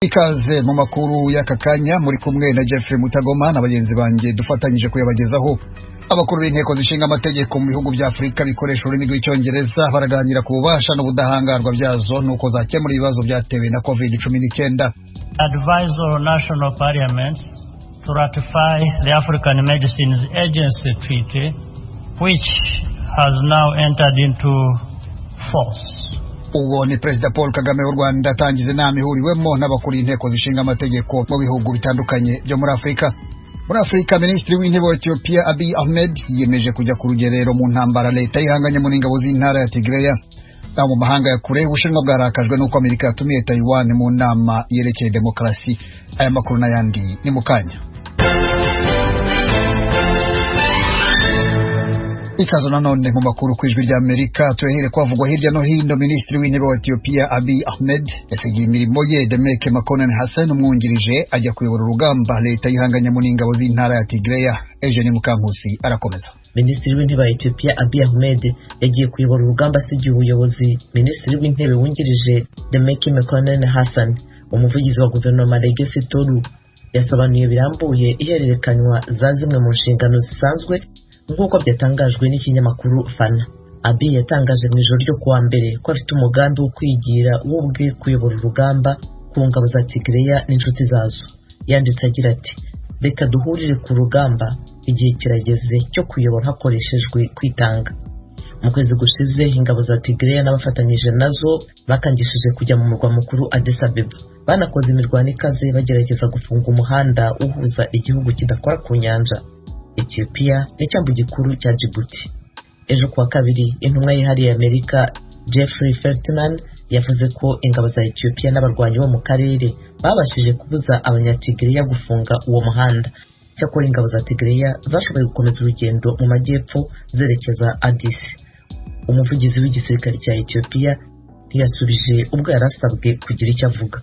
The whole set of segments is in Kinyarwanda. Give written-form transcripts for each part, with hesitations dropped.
Ikaze mu makuru y'akakanya muri kumwe na Jeffrey Mutagoma n'abagenzi banje dufatanyije kuyabagezaho. Abakuru b'inteko zishinga amategeko mu bihugu bya Afrika bikoresha ururimi rw'icyongereza baraganira ku bubasha n'ubudahangarwa byazo nuko zakemura ibibazo byatewe na COVID-19. Advise all national parliaments to ratify the African Medicines Agency Treaty, which has now entered into force. Uwo ni Perezida Paul Kagame w'u Rwanda atangiza inama ihuriwemo n'abakuru b'inteko zishinga amategeko mu bihugu bitandukanye byo muri Afrika. Muri Afrika, Minisitiri w'Intebe wa Ethiopia Abiy Ahmed yiyemeje kujya ku rugerero mu ntambara leta ihanganye mu n'ingabo z'intara ya Tigray. Mu mahanga ya kure, Ubushinwa bwarakajwe n'uko Amerika yatumiye Taiwan mu nama yerekeye demokarasi. Aya makuru n'ayandi ni mukanya. Ikazo nanone mu makuru ku ijwi ry'Amerika tuyahere kwavugwa hirya no hino. Minisitiri w'Intebe wa Ethiopia Abiy Ahmed yasigiye imirimo ye Demeke Mekonnen Hassan umwungirije ajya kuyobora urugamba leta yihanganye mu n'ingabo z'intara ya Tigray. Eugene Mukankusi arakomeza. Minisitiri w'Intebe wa Ethiopia Abiy Ahmed yagiye kuyobora urugamba asigiye ubuyobozi Minisitiri w'Intebe wungirije Demeke Mekonnen Hassan. Umuvugizi wa guverinoma Legacy Tolu yasobanuye birambuye ihererekanywa za zimwe mu nshingano zisanzwe nk'uko byatangajwe n'ikinyamakuru Fana. Abiy yatangaje mu ijoro ryo kuwa mbere ko afite umugambi wo kwigira ubwe kuyobora urugamba ku ngabo za Tigray n'inshuti zazo. Yanditse agira ati, reka duhurire ku rugamba, igihe kirageze cyo kuyobora hakoreshejwe kwitanga. Mu kwezi gushize ingabo za Tigray n'abafatanyije nazo bakangishije kujya mu murwa mukuru Addis Ababa. Banakoze imirwano ikaze bagerageza gufunga umuhanda uhuza igihugu kidakora ku nyanja. Ethiopia n'icyambu gikuru cya Djibouti. Ejo kuwa kabiri, intumwa yihariye Amerika Jeffrey Feltman yavuze ko ingabo za Ethiopia n'abarwanyi bo mu karere babashije kubuza abanyatigray gufunga uwo muhanda. Cyakora ingabo za Tigray zashoboye gukomeza urugendo mu majyepfo zerekeza Addis. Umuvugizi w'igisirikare cya Ethiopia ntiyasubije ubwo yarasabwe kugira icyo avuga.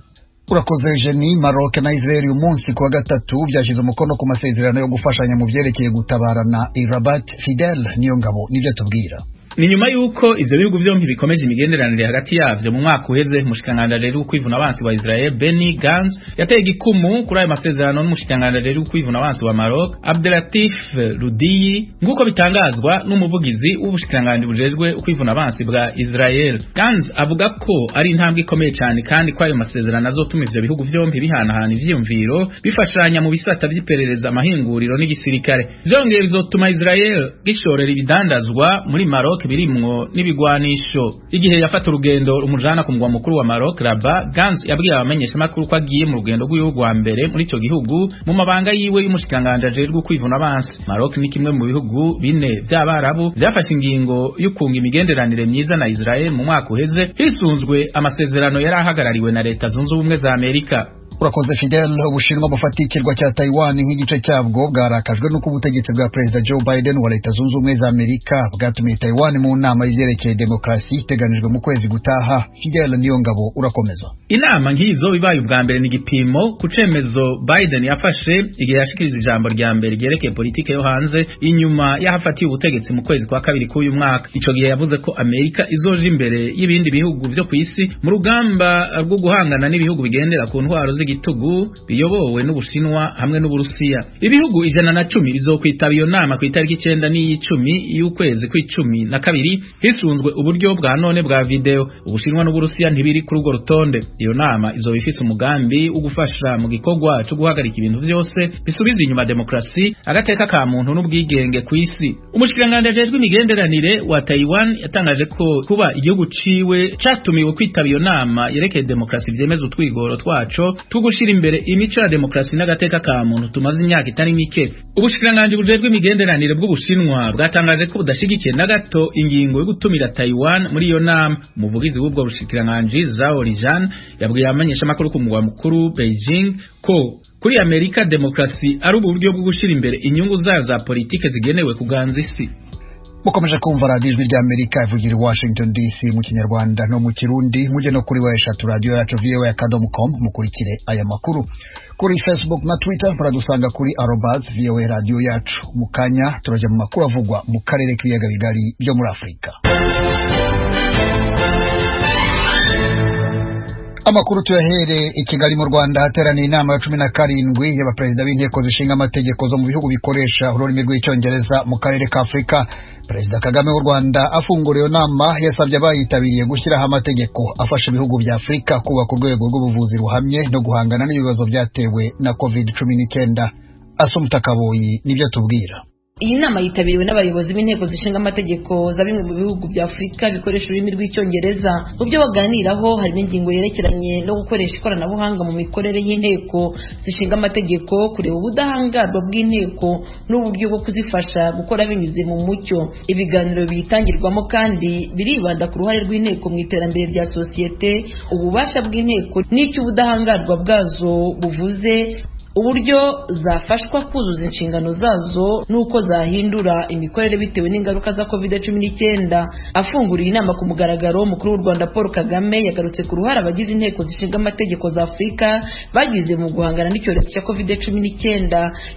Urakoze Eugenie. Maroc na Israel uyu munsi kuwa gatatu byashyize umukono ku masezerano yo gufashanya mu byerekeye gutabarana i Rabat. Fidel niyo ngabo nibyo tubwira. Ni nyuma yuko ivyo bihugu byombi bikomeje imigenderanire hagati yavyo mu mwaka uheze. Mushikanganje w'ukwivuna abansi wa Israel Benny Gantz yateye igikumu kuri ayo masezerano n'umushikanganje w'ukwivuna abansi wa Maroc Abdelatif Rudiyi, nguko bitangazwa n'umuvugizi w'ubushikanganje bujejwe ukwivuna abansi bwa Israel. Gantz avuga ko ari intambwe ikomeye cyane kandi ko ayo masezerano azotuma ivyo bihugu byombi bihanahana ivyiyumviro bifashanya mu bisata by'iperereza, amahinguriro n'igisirikare. Vyongeye bizotuma Israel gishorera ibidandazwa muri Maroc birimwo n'ibigwanisho. Igihe yafata urugendo umujana ku mugwa mukuru wa Maroc Rabat, Gantz yabwiye abamenyesha makuru ko agiye mu rugendo rw'igihugu wa mbere muri ico gihugu mu mabanga yiwe y'umushikanganje ajejwe kwivuna abansi. Maroc ni kimwe mu bihugu bine by'Abarabu byafashe ingingo yo kunga imigenderanire myiza na Israel mu mwaka uheze hisunzwe amasezerano yari ahagarariwe na Leta Zunze Ubumwe za Amerika. Urakoze Fidel. Ubushinwa bufata ikirwa cya Taiwan nk'igice cyabwo bwarakajwe n'uko ubutegetsi bwa Perezida Joe Biden wa Leta Zunze Ubumwe za Amerika bwatumiye Taiwan mu nama y'ivyerekeye demokarasi iteganijwe mu kwezi gutaha. Fidel niyo ngabo urakomeza. Inama nk'izo bibaye ubwa mbere ni gipimo ku cemezo Biden yafashe igihe yashikiriza ijambo rya mbere ryerekeye politike yo hanze inyuma yahafatiye ubutegetsi mu kwezi kwa kabiri k'uyu mwaka. Ico gihe yavuze ko Amerika izoje imbere y'ibindi bihugu byo ku isi mu rugamba rwo guhangana n'ibihugu bigendera ku ntwaro z'igitugu biyobowe n'Ubushinwa hamwe n'Uburusiya. Ibihugu 110 bizokwitaba iyo nama ku itariki 9 n'iy'icumi y'ukwezi kw'icumi na kabiri hisunzwe uburyo bwa none bwa video. Ubushinwa n'Uburusiya ntibiri kuri urwo rutonde. Iyo nama izoba ifise umugambi wo gufasha mu gikorwa cyo guhagarika ibintu byose bisubiza inyuma demokarasi, agateka ka muntu n'ubwigenge ku isi. Umushikiranganje ajejwe imigenderanire wa Taiwan yatangaje ko kuba igihugu ciwe catumiwe kwitaba iyo nama yerekeye demokarasi vyemeza utwigoro twaco tugushira imbere imico ya demokarasi n'agateka ka muntu tumaze imyaka itari mike. Ubushikiranganje bujejwe imigenderanire bw'Ubushinwa bwatangaje ko budashigikiye na gato ingingo yo gutumira Taiwan muri iyo nama. Umuvugizi w'ubwo bushikiranganje Zhao Lijian yabwiye abamenyesha makuru ku mugwa mukuru Beijing ko kuri Amerika demokarasi ari uburyo bwo gushira imbere inyungu za politike zigenewe kuganza isi. Mukomeje kumva radio ry'Amerika ivugira i Washington DC mu Kinyarwanda no mu Kirundi. Muje no kuri weshatu radio yacu voa.com mukurikire aya makuru. Kuri Facebook na Twitter muradusanga kuri @voa radio yacu. Mukanya turaje mu makuru avugwa mu karere k'ibiyaga bigari byo muri Afrika. Amakuru tuyahere i Kigali mu Rwanda hateraniye inama ya 17 y'abaperezida b'inteko zishinga amategeko zo mu bihugu bikoresha ururimi rw'icyongereza mu karere ka Afurika. Perezida Kagame w'u Rwanda afungura iyo nama yasabye abayitabiriye gushyiraho amategeko afasha ibihugu bya Afurika kubaka urwego rw'ubuvuzi ruhamye no guhangana n'ibibazo byatewe na COVID-19. Asumta Kaboyi nibyo tubwira. Iyi nama yitabiriwe n'abayobozi b'inteko zishinga amategeko za bimwe mu bihugu bya Afurika bikoresha ururimi rw'icyongereza. Mu byo baganiraho harimo ingingo yerekeranye no gukoresha ikoranabuhanga mu mikorere y'inteko zishinga amategeko, kureba ubudahangarwa bw'inteko n'uburyo bwo kuzifasha gukora binyuze mu mucyo. Ibiganiro biyitangirwamo kandi biribanda ku ruhare rw'inteko mu iterambere rya sosiyete, ububasha bw'inteko n'icyo ubudahangarwa bwazo buvuze, uburyo zafashwa kuzuza inshingano zazo nuko zahindura imikorere bitewe n'ingaruka za COVID-19. Afunguriye inama ku mugaragaro, umukuru w'u Rwanda Paul Kagame yagarutse ku ruhare abagize inteko zishinga amategeko za Afurika bagize mu guhangana n'icyorezo cya COVID-19.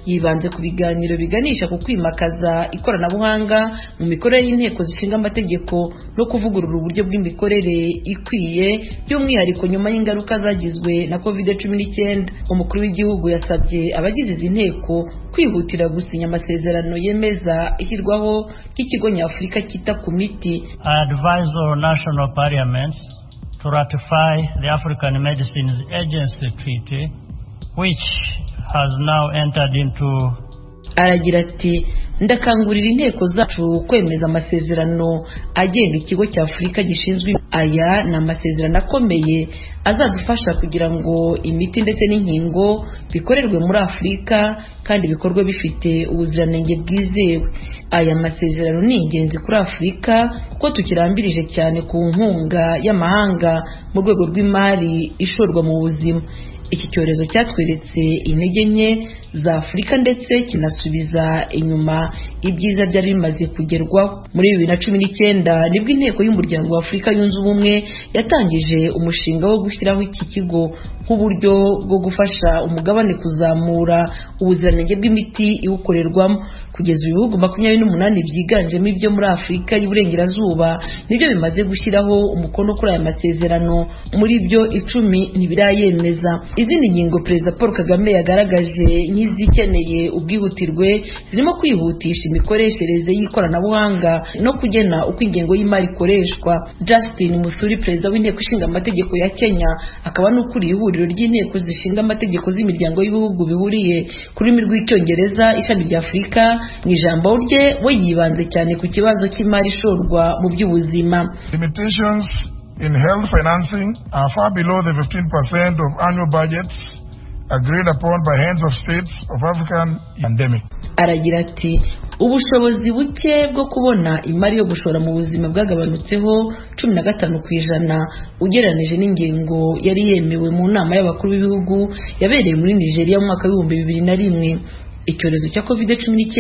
Yibanze ku biganiro biganisha ku kwimakaza ikoranabuhanga mu mikorere y'inteko zishinga amategeko no kuvugurura uburyo bw'imikorere ikwiye, by'umwihariko nyuma y'ingaruka zagizwe na COVID-19. Umukuru w'igihugu yasabye abagize izi nteko kwihutira gusinya amasezerano yemeza ishyirwaho ry'ikigo nyafurika cyita ku miti. I advise all national parliaments to ratify the African Medicines Agency Treaty, which has now entered into. Aragira ati, ndakangurira inteko zacu kwemeza amasezerano agenga ikigo cya Afurika gishinzwe. Aya ni amasezerano akomeye azadufasha kugira ngo imiti ndetse n'inkingo bikorerwe muri Afurika kandi bikorwe bifite ubuziranenge bwizewe. Aya masezerano ni ingenzi kuri Afurika kuko tukirambirije cyane ku nkunga y'amahanga mu rwego rw'imari ishorwa mu buzima. Iki cyorezo cyatweretse intege nke za Afurika ndetse kinasubiza inyuma ibyiza byari bimaze kugerwaho. Muri 2019 nibwo inteko y'umuryango wa Afurika yunze ubumwe yatangije umushinga wo gushyiraho iki kigo nk'uburyo bwo gufasha umugabane kuzamura ubuziranenge bw'imiti iwukorerwamo. Kugeza ibihugu 28 byiganjemo ibyo muri Afurika y'Uburengerazuba nibyo bimaze gushyiraho umukono kuri aya masezerano, muri byo 10 ntibirayemeza. Izindi ngingo Perezida Paul Kagame yagaragaje nk'izikeneye ubwihutirwe zirimo kwihutisha imikoreshereze y'ikoranabuhanga no kugena uko ingengo y'imari ikoreshwa. Justin Musuri, Perezida w'inteko ishinga amategeko ya Kenya, akaba n'ukuriye ihuriro ry'inteko zishinga amategeko z'imiryango y'ibihugu bihuriye ku rurimi rw'icyongereza ishami rya Afurika, mu ijambo rye we yibanze cyane ku kibazo cy'imari ishorwa mu by'ubuzima. Limitations in health financing are far below the 15% of annual budgets agreed upon by heads of states of African pandemic. Aragira ati, ubushobozi buke bwo kubona imari yo gushora mu buzima bwagabanutseho 15% ugereranije n'ingengo yari yemewe mu nama y'abakuru b'ibihugu yabereye muri Nigeria mu mwaka wa 2001. Icyorezo cya COVID-19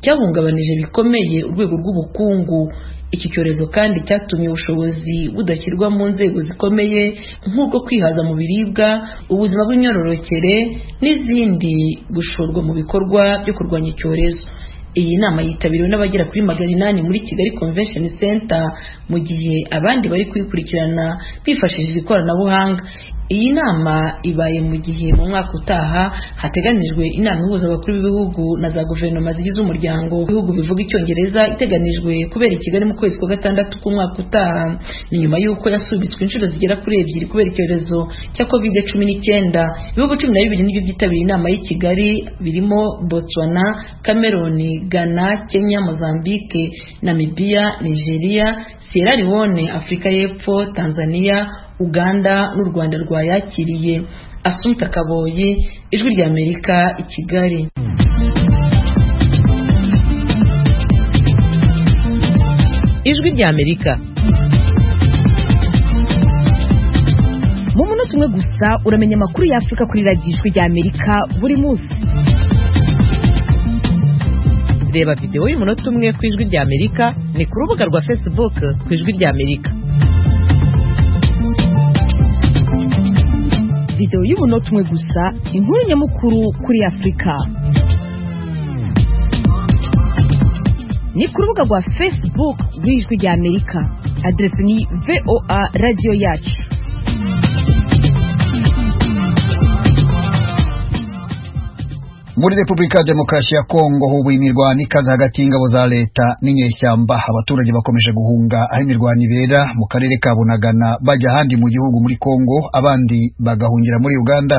cyahungabanije bikomeye urwego rw'ubukungu. Iki cyorezo kandi cyatumye ubushobozi budashyirwa mu nzego zikomeye nk'ubwo kwihaza mu biribwa, ubuzima bw'imyororokere n'izindi gushorwa mu bikorwa byo kurwanya icyorezo. Iyi nama yitabiriwe n'abagera kuri 800 muri Kigali Convention Center, mu gihe abandi bari kuyikurikirana bifashishije ikoranabuhanga. Iyi nama ibaye mu gihe mu mwaka utaha hateganijwe inama ihuza abakuru b'ibihugu na za guverinoma zigize umuryango w'ibihugu bivuga icyongereza iteganijwe kubera i Kigali mu kwezi kwa gatandatu k'umwaka utaha. Ni nyuma y'uko yasubitswe inshuro zigera kuri 2 kubera icyorezo cya COVID-19. Ibihugu 12 nibyo byitabiriye inama y'i Kigali, birimo Botswana, Cameroon, Ghana, Kenya, Mozambique, Namibia, Nigeria, Sierra Leone, Afurika y'Epfo, Tanzania, Uganda n'u Rwanda rwayakiriye. Asumta Kaboyi, Ijwi ry'Amerika, i Kigali. Ijwi ry'Amerika. Mu munota umwe gusa uramenya amakuru ya Afurika kuri radiyo Ijwi ry'Amerika buri munsi. Reba video y'umunota umwe ku Ijwi ry'Amerika ni ku rubuga rwa Facebook ku Ijwi ry'Amerika. Video y'umunota umwe gusa, inkuru nyamukuru kuri Afurika. Ni ku rubuga rwa Facebook rw'Ijwi ry'Amerika. Adresse ni VOA Radio Yacu. Muri Repubulika ya Demokarasi ya Kongo hubu imirwano ikaze hagati y'ingabo za leta n'inyeshyamba. Abaturage bakomeje guhunga aho imirwano ibera mu karere ka Bunagana bajya ahandi mu gihugu muri Kongo, abandi bagahungira muri Uganda.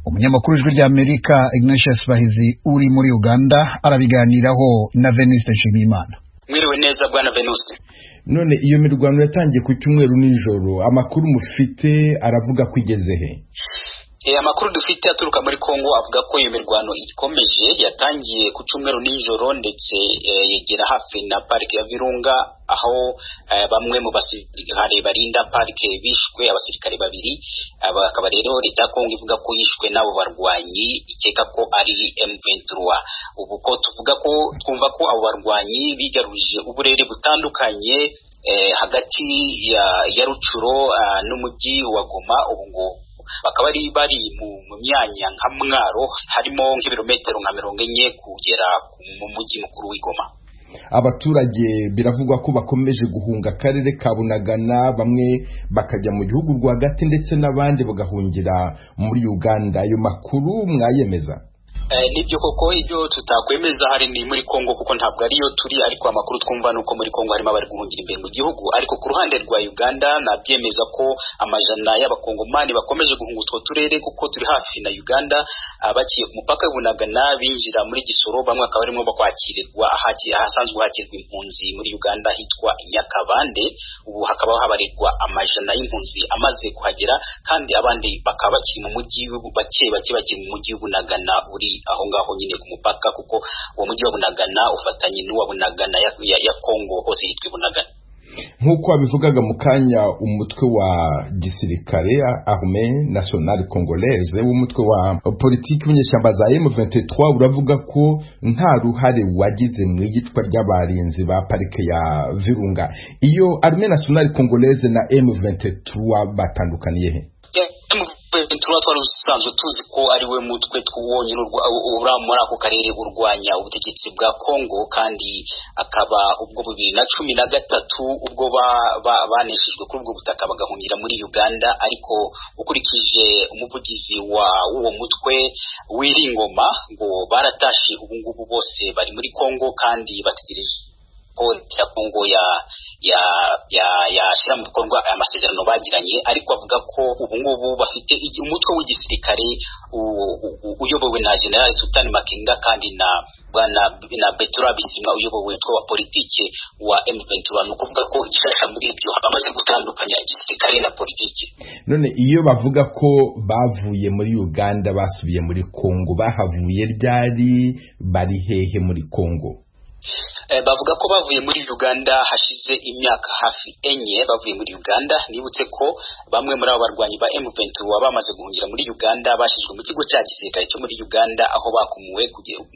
Umunyamakuru w'Ijwi ry'Amerika Ignatius Bahizi uri muri Uganda arabiganiraho na Venuste Nshimiyimana. Mwiriwe neza bwana Venuste. None iyo mirwano yatangiye ku cyumweru nijoro, amakuru mufite aravuga ko igeze he? Amakuru dufite aturuka muri Kongo avuga ko iyo mirwano ikomeje, yatangiye ku cyumweru nijoro ndetse yegera hafi na parike ya Virunga, aho bamwe mu basirikare barinda parike bishwe, abasirikare babiri. Akaba rero leta ya Kongo ivuga ko yishwe nabo barwanyi, ikeka ko ari M23. Ubu ko twumva ko abo barwanyi bigaruje uburere butandukanye hagati ya Rucuro n'umujyi wa Goma. Ubu ngo bakaba bari mu myanya nka Mwaro, harimo nk'ibirometero nka 40 kugera mu mujyi mukuru w'Igoma. Abaturage biravugwa ko bakomeje guhunga akarere ka Bunagana, bamwe bakajya mu gihugu rwagati ndetse n'abandi bagahungira muri Uganda. Ayo makuru mwayemeza? Nibyo koko, ibyo tutakwemeza hari ni muri Kongo kuko ntabwo ariyo turi, ariko amakuru twumva nuko muri Kongo harimo abari guhungira imbere mu gihugu. Ariko ku ruhande rwa Uganda nabyemeza ko amajana y'abakongomani bakomeje guhunga utwo turere kuko turi hafi na Uganda, bakiye ku mupaka w'Ibunagana binjira muri Gisoro. Bamwe akaba arimo bakwakirirwa ahasanzwe hakirwa impunzi muri Uganda hitwa Nyakabande. Ubu hakaba habarirwa amajana y'impunzi amaze kuhagera, kandi abandi bakaba bakiri mu mujyi bake bakiri mu mujyi w'Ibunagana uri aho ngaho nyine ku mupaka, kuko uwo mujyi wa Bunagana ufatanye n'uwa Bunagana ya Kongo, hose hitwa Bunagana. Nk'uko wabivugaga mu kanya, umutwe wa gisirikare Armée Nationale Congolaise, umutwe wa politiki w'inyeshyamba za M23, uravuga ko nta ruhare wagize mu yitwa ry'abarinzi ba parike ya Virunga. Iyo Armée Nationale Congolaise na M23 batandukaniye he? Twari usanzwe tuzi ko ari we mutwe twonyine muri ako karere urwanya ubutegetsi bwa Kongo, kandi akaba ubwo 2013 ubwo baneshejwe kuri ubwo butaka bagahungira muri Uganda. Ariko ukurikije umuvugizi w'uwo mutwe w'Iringoma ngo baratashi ubu ngubu bose bari muri Kongo, kandi bategereje ko ya Kongo yashyira mu bikorwa amasezerano bagiranye. Ariko avuga ko ubu ngubu bafite umutwe w'igisirikare uyobowe na General Sultan Makenga, kandi na Betura Bisimwa uyobowe wa politike wa M23. No kuvuga ko igishasha muri ibyo bamaze gutandukanya igisirikare na politike. None iyo bavuga ko bavuye muri Uganda basubiye muri Kongo, bahavuye ryari, bari hehe muri Kongo? Bavuga ko bavuye muri Uganda hashize imyaka hafi 4 bavuye muri Uganda. Nibutse ko bamwe muri abo barwanyi ba M23 bamaze guhungira muri Uganda, bashizwe mu kigo cya gisirikare cyo muri Uganda, aho bakumuwe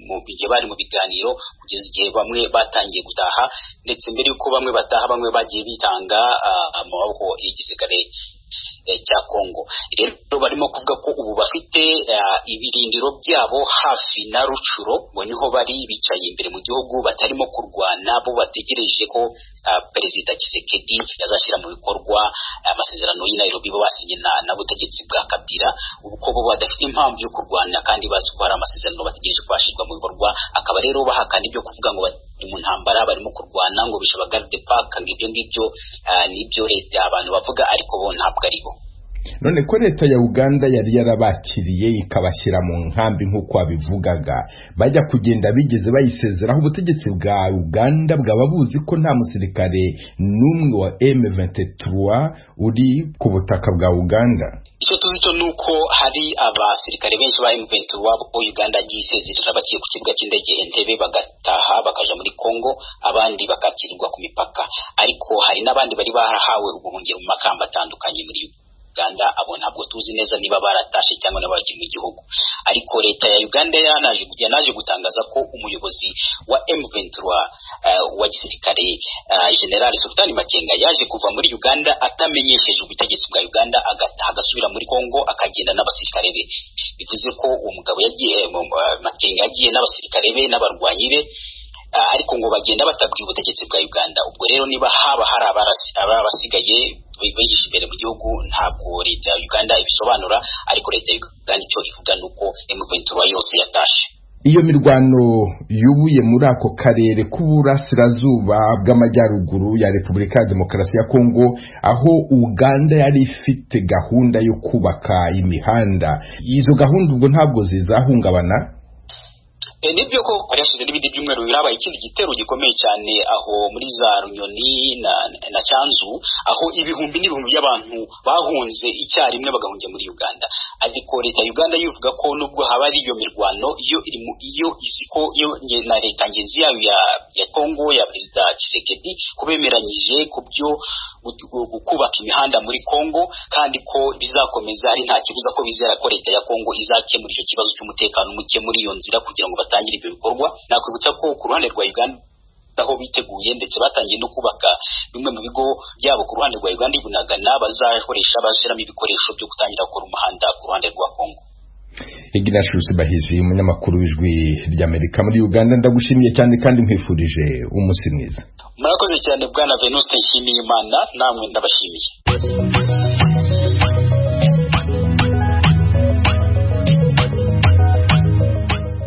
mu bihe bari mu biganiro kugeza igihe bamwe batangiye gutaha, ndetse mbere yuko bamwe bataha bamwe bagiye bitanga mu maboko y'igisirikare cya Kongo. Rero barimo kuvuga ko ubu bafite ibirindiro byabo hafi na Rucuro, ngo niho bari bicaye imbere mu gihugu, batarimo kurwana, bo bategereje ko Perezida Tshisekedi yazashyira mu bikorwa amasezerano y'i Nairobi basinye na butegetsi bwa Kabila. Ubu ko bo badafite impamvu yo kurwana, kandi bazi ko hari amasezerano bategereje kwashirwa mu bikorwa. Akaba rero bahakana ibyo kuvuga ngo mu ntambara barimo kurwana, ngo bishaba garde park, ngibyo nibyo leta abantu bavuga, ariko bo ntabwo aribo. None ko leta ya Uganda yari yarabakiriye ikabashyira mu nkambi nk'uko wabivugaga, bajya kugenda bigeze bayisezeraho, ubutegetsi bwa Uganda bwaba buzi ko nta musirikare n'umwe wa M23 uri ku butaka bwa Uganda? Icyo tuzi cyo nuko hari abasirikare benshi ba M23 bo Uganda gisezerera bakiye ku kibuga cy'indege Entebbe, bagataha bakaja muri Kongo, abandi bakakirirwa ku mipaka. Ariko hari n'abandi bari barahawe ubuhungiro mu makamba atandukanye muri Uganda. Abo ntabwo tuzi neza niba baratashe cyangwa n'abakiri mu gihugu. Ariko leta ya Uganda yanaje gutangaza ko umuyobozi wa M23 wa gisirikare General Sultan Makenga yaje kuva muri Uganda atamenyesheje ubutegetsi bwa Uganda, agasubira muri Kongo akagenda n'abasirikare be. Bivuze ko uwo mugabo yagiye Makenga yagiye n'abasirikare be n'abarwanyi be, ariko ngo bagenda batabwiye ubutegetsi bwa Uganda. Ubwo rero niba haba hari abasigaye bigisha imbere mu gihugu, ntabwo leta ya Uganda ibisobanura, ariko leta ya Uganda icyo ivuga nuko M23 yose yatashe. iyo mirwano yubuye muri ako karere k'uburasirazuba bw'amajyaruguru ya Repubulika ya Demokarasi ya Kongo, aho Uganda yari ifite gahunda yo kubaka imihanda, izo gahunda ubwo ntabwo zizahungabana? Nibyo ko yashize n'ibindi byumweru birabaye ikindi gitero gikomeye cyane aho muri za Runyoni na Cyanzu, aho ibihumbi n'ibihumbi by'abantu bahunze icyarimwe bagahungira muri Uganda. Ariko leta ya Uganda yivuga ko nubwo haba ari iyo mirwano, iyo iziko yo na leta ngenzi yayo ya Kongo ya Perezida Tshisekedi kubemeranyije ku byo kubaka imihanda muri Kongo, kandi ko bizakomeza ari nta kibuza ko bizera ko leta ya Kongo izakemura icyo kibazo cy'umutekano muke muri iyo nzira kugira ngo batangire ibyo bikorwa. Nakwibutsa ko ku ruhande rwa Uganda aho biteguye ndetse batangiye no kubaka bimwe mu bigo byabo ku ruhande rwa Uganda ibunagana bazakoresha bashyiramo ibikoresho byo gutangira gukora umuhanda ku ruhande rwa Kongo. Ignatius Bahizi, umunyamakuru w'Ijwi ry'Amerika muri Uganda, ndagushimiye cyane kandi nkwifurije umunsi mwiza. Murakoze cyane bwana Venuste Nshimiyimana, namwe ndabashimiye.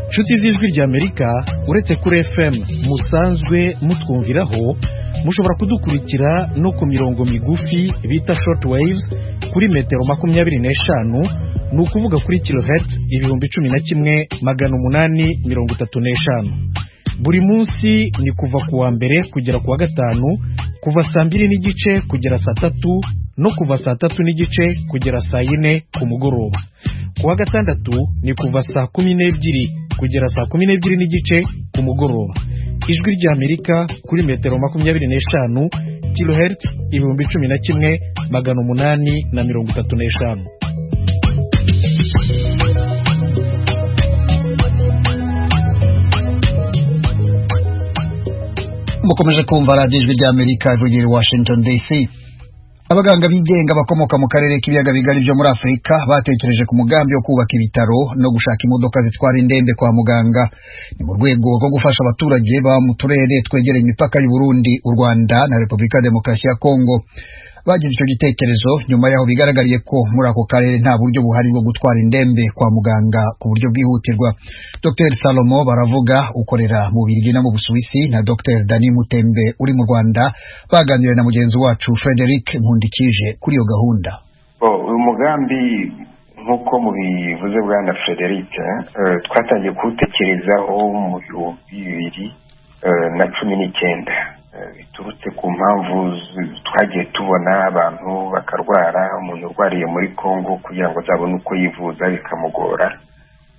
Nshuti z'Ijwi ry'Amerika, uretse kuri FM musanzwe mutwumviraho, mushobora kudukurikira no ku mirongo migufi bita short waves kuri metero 25, ni ukuvuga kuri kilohertz 11,835. Buri munsi ni kuva ku wa mbere kugera ku wa gatanu, kuva saa 2:30 kugera saa 3, no kuva saa 3:30 kugera saa 4 ku mugoroba. Ku wa gatandatu ni kuva saa 12 kugera saa 12:30 ku mugoroba. Ijwi ry'Amerika kuri metero 25, kilohertz 11,835. Mukomeje kumva radiyo Ijwi ry'Amerika ivugira i Washington DC. Abaganga bigenga bakomoka mu karere k'ibiyaga bigari byo muri Afurika batekereje ku mugambi wo kubaka ibitaro no gushaka imodoka zitwara indembe kwa muganga. Ni mu rwego rwo gufasha abaturage baba mu turere twegereye imipaka y'u Burundi, u Rwanda na Repubulika ya Demokarasi ya Kongo. Bagize icyo gitekerezo nyuma yaho bigaragariye ko muri ako karere nta buryo buhari bwo gutwara indembe kwa muganga ku buryo bwihutirwa. Dr Salomo Baravuga ukorera mu Bubiligi no mu Busuwisi na Dr Dani Mutembe uri mu Rwanda baganiriye na mugenzi wacu Frederic Nkundikije kuri iyo gahunda. Uyu mugambi nk'uko mubivuze bwana Frederic, twatangiye kuwutekerezaho mu 2019. Biturutse ku mpamvu twagiye tubona abantu bakarwara, umuntu urwariye muri Kongo kugira ngo azabone uko yivuza bikamugora,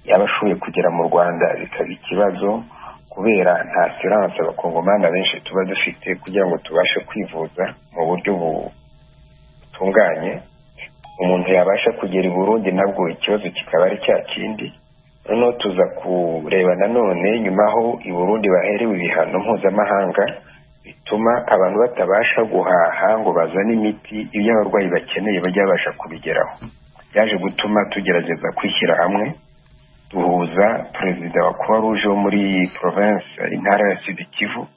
yabashoboye kugera mu Rwanda bikaba ikibazo kubera nta assurance abakongomani benshi tuba dufite kugira ngo tubashe kwivuza mu buryo butunganye. Umuntu yabasha kugera i Burundi nabwo ikibazo kikaba ari cya kindi. Noneho tuza kureba nanone nyuma aho i Burundi baherewe ibihano mpuzamahanga bituma abantu batabasha guhaha ngo bazane imiti ibyo abarwayi bakeneye bajya babasha kubigeraho. Yaje gutuma tugerageza kwishyira hamwe, duhuza perezida wa Croix Rouge wo muri province intara ya Sud Kivu,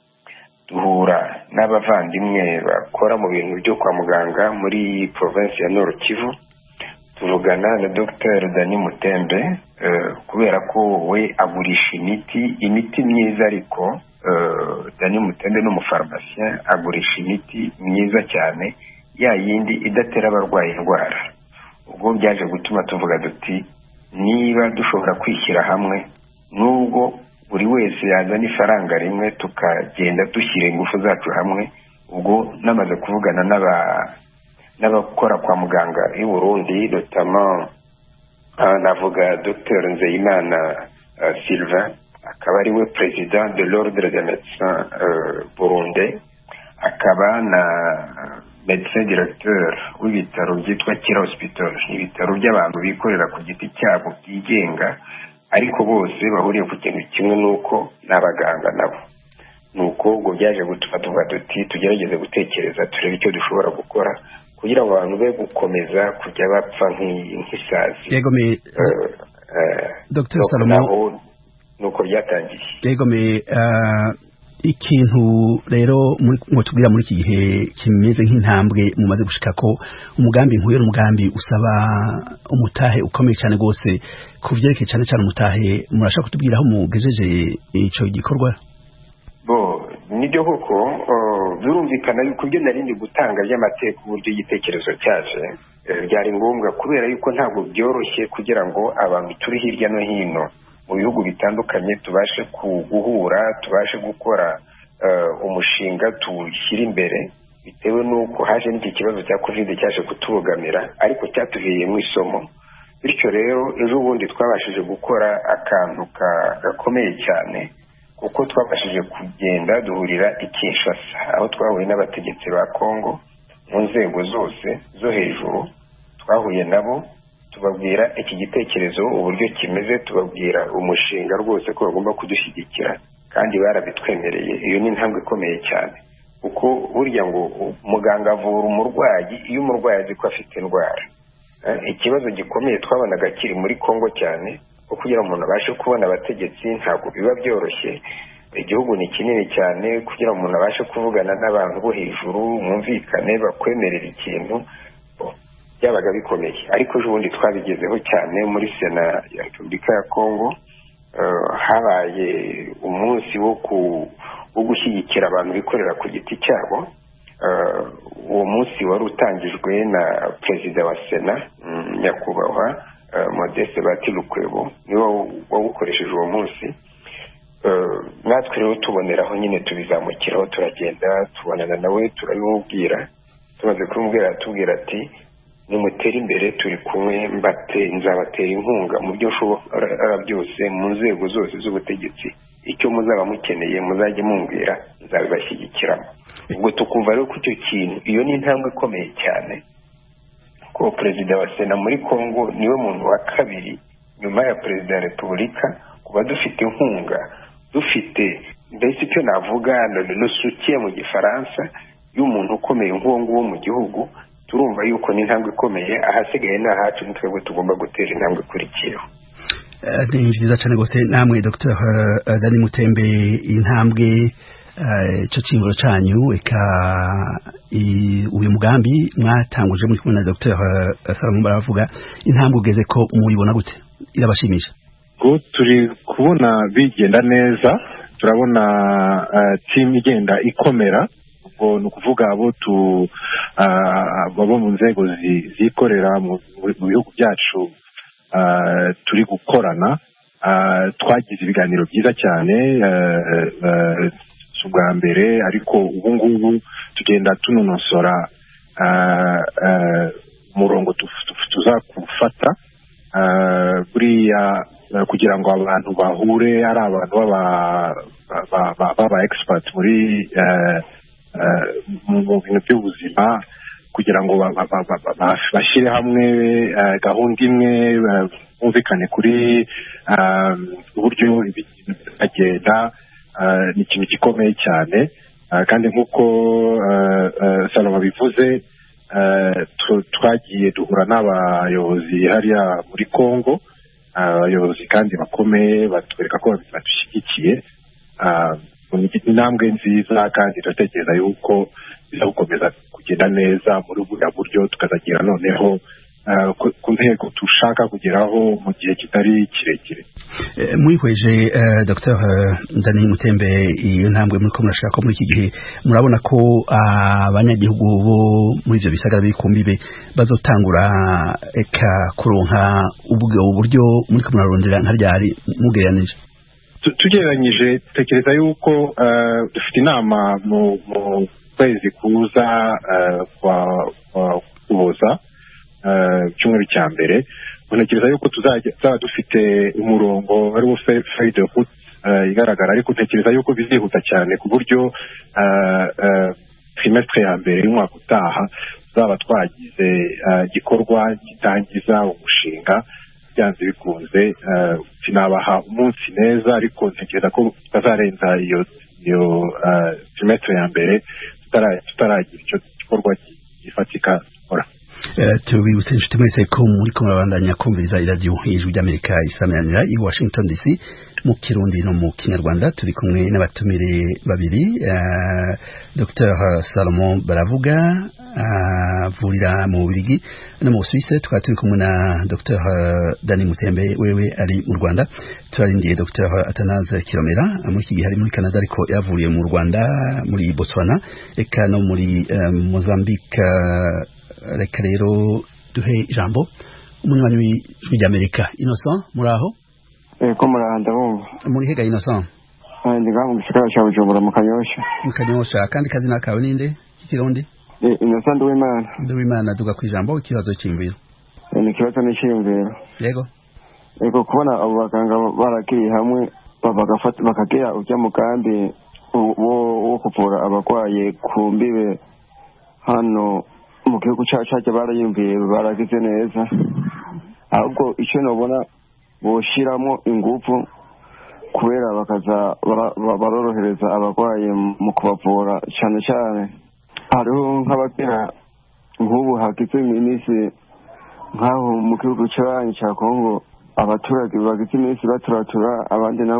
duhura n'abavandimwe bakora mu bintu byo kwa muganga muri province ya Nord Kivu, tuvugana na Dr Dani Mutembe kubera ko we agurisha imiti myiza, ariko Dani Mutembe n'umufarmacien agurisha imiti myiza cyane ya yindi idatera abarwayi indwara. Ubwo byaje gutuma tuvuga duti niba dushobora kwishyira hamwe, nubwo buri wese yazana ifaranga rimwe tukagenda dushyira ingufu zacu hamwe. Ubwo namaze kuvugana n'abakora kwa muganga i Burundi, notamment navuga Dr Nzeyimana Sylvain, akaba ari we president de l'ordre des médecins burundais, akaba na médecin directeur w'ibitaro byitwa Kira Hospital, ibitaro by'abantu bikorera ku giti cyabo byigenga, ariko bose bahuriye ku kintu kimwe, nuko n'abaganga nabo. Nuko ubwo byaje gutuma tuvuga duti tugerageze gutekereza turebe icyo dushobora gukora kugira ngo abantu be gukomeza kujya bapfa nk'isazi. Yego me Dr Salomo, nuko byatangiye. Yego me ikintu rero ngo tubwira muri iki gihe kimeze nk'intambwe mumaze gushika ko umugambi nk'uyo n'umugambi usaba umutahe ukomeye cyane gose kuvyerekeye cyane cyane umutahe murashaka kutubwira aho mugejeje ico gikorwa? Nibyo koko birumvikana yuko ibyo narindi gutanga by'amateka uburyo igitekerezo cyaje byari ngombwa kubera yuko ntabwo byoroshye kugira ngo abantu turi hirya no hino mu bihugu bitandukanye tubashe guhura tubashe gukora umushinga tuwushyira imbere bitewe n'uko haje n'iki kibazo cya covid cyaje kutubogamira ariko cyatuhiyemo isomo. Bityo rero ejo bundi twabashije gukora akantu gakomeye cyane kuko twabashije kugenda duhurira i Kinshasa aho twahuye n'abategetsi ba Kongo mu nzego zose zo hejuru. Twahuye nabo tubabwira iki gitekerezo uburyo kimeze, tubabwira umushinga rwose ko bagomba kudushyigikira kandi barabitwemereye. Iyo ni intambwe ikomeye cyane kuko burya ngo muganga avura umurwayi iyo umurwayi azi ko afite indwara. Ikibazo gikomeye twabonaga kiri muri Kongo cyane kugira umuntu abashe kubona abategetsi ntabwo biba byoroshye. Igihugu ni kinini cyane kugira umuntu abashe kuvugana n'abantu bo hejuru mwumvikane bakwemerera ikintu byabaga bikomeye. Ariko ejo bundi twabigezeho cyane muri Sena ya Repubulika ya Kongo. Habaye umunsi wo gushyigikira abantu bikorera ku giti cyabo. Uwo munsi wari utangijwe na perezida wa Sena nyakubahwa Modeste Batilukwebo niwe wawukoresheje uwo munsi. Natwe rero tuboneraho nyine tubizamukiraho turagenda tubonana nawe turabimubwira. Tumaze kumubwira atubwira ati nimutera imbere turi kumwe nzabatera inkunga mu byo ushobora byose mu nzego zose z'ubutegetsi. Icyo muzaba mukeneye muzajye mumbwira nzabibashyigikiramo. Ubwo tukumva rero ko icyo kintu iyo ni intambwe ikomeye cyane ko perezida wa Sena muri Kongo niwe muntu wa kabiri nyuma ya perezida wa Repubulika kuba dufite inkunga dufite mbese icyo navuga le soutien mu gifaransa y'umuntu ukomeye nk'uwo nguwo mu gihugu. Turumva yuko ni intambwe ikomeye ahasigaye n'ahacu nitwebwe tugomba gutera intambwe ikurikiyeho. Ni byiza cyane rwose namwe Dr. Dani Mutembe intambwe cyo cyingiro cyanyu eka uyu mugambi mwatanguje muri kumwe na Dr. Salomo baravuga intambwe ugeze ko muyibona gute irabashimisha? Ko turi kubona bigenda neza turabona team igenda ikomera ubwo ni ukuvuga abo mu nzego zikorera mu bihugu byacu turi gukorana. Twagize ibiganiro byiza cyane ubwa mbere ariko ubu ngubu tugenda tunonosora umurongo tuzakufata buriya kugira ngo abantu bahure ari abantu baba expert muri mu bintu by'ubuzima kugira ngo bashyire hamwe gahunda imwe bumvikane kuri uburyo bagenda. Ni ikintu gikomeye cyane kandi nk'uko Salomo bivuze twagiye duhura n'abayobozi hariya muri Kongo, abayobozi kandi bakomeye batwereka ko badushyigikiye. Intambwe nziza kandi turatekereza yuko biza gukomeza kugenda neza muri buriya buryo tukazagira noneho ku ntego dushaka kugeraho mu gihe kitari kirekire. Mwihweje Dr. Dani Mutembe iyo ntambwe muri ko murashaka muri iki gihe murabona ko abanyagihugu bo muri ibyo bisagara bikumbibe bazotangura eka kuronka uburyo muri ko murarondera nka ryari mugereranije? Tugereranyije tekereza yuko dufite inama mu kwezi kuza kwa kuboza cyumweru cya mbere. Ntekereza yuko tuzaba dufite umurongo ari wo feuille de route igaragara ariko ntekereza yuko bizihuta cyane ku buryo trimestre ya mbere y'umwaka utaha tuzaba twagize igikorwa gitangiza umushinga byanze bikunze. Sinabaha umunsi neza ariko ntekereza ko tutazarenza iyo trimestre ya mbere tutaragira icyo gikorwa gifatika gukora. tubibutse inshuti mwese ko muri ko murabandanya kumviriza iradiyo ijwi ry'Amerika isamanira i Washington DC mu Kirundi no mu Kinyarwanda. Turi kumwe n'abatumire babiri, Dr Salomon Baravuga avurira mu Bubiligi no mu Suisse. Tukaba turi kumwe na Dr Dani Mutembe wewe ari mu Rwanda. Turarindiye Dr Atanaze Kiromera muri iki gihe ari muri Canada ariko yavuriye mu Rwanda, muri Botswana eka no muri Mozambique. Reka rero duhe ijambo umunywanyi w'ijwi ry'Amerika. Innocent, muraho? Ko murahanda bumva. Muri hega Innocent? Ndi ngaho mu gisagara cya Bujumbura mu Kanyosha. Mu Kanyosha. Kandi kazina kawe ninde? Kikirundi? Innocent Uwimana. Uwimana, duga ku ijambo. Ikibazo cy'imviro. Ni ikibazo n'iciyumviro. Yego. Yego, kubona abo baganga baragiye hamwe bakagira ujya mu kandi wo kuvura abarwaye ku mbibe hano mu gihugu cyacu barayumviye baragize neza, ahubwo icyo nabona boshiramo ingufu kubera bakaza barorohereza abarwayi mu kubavura. cyane cyane hariho nk'abagira nk'ubu hagize iminsi nk'aho mu gihugu cya Kongo abaturage bagize iminsi baturatura, abandi nabo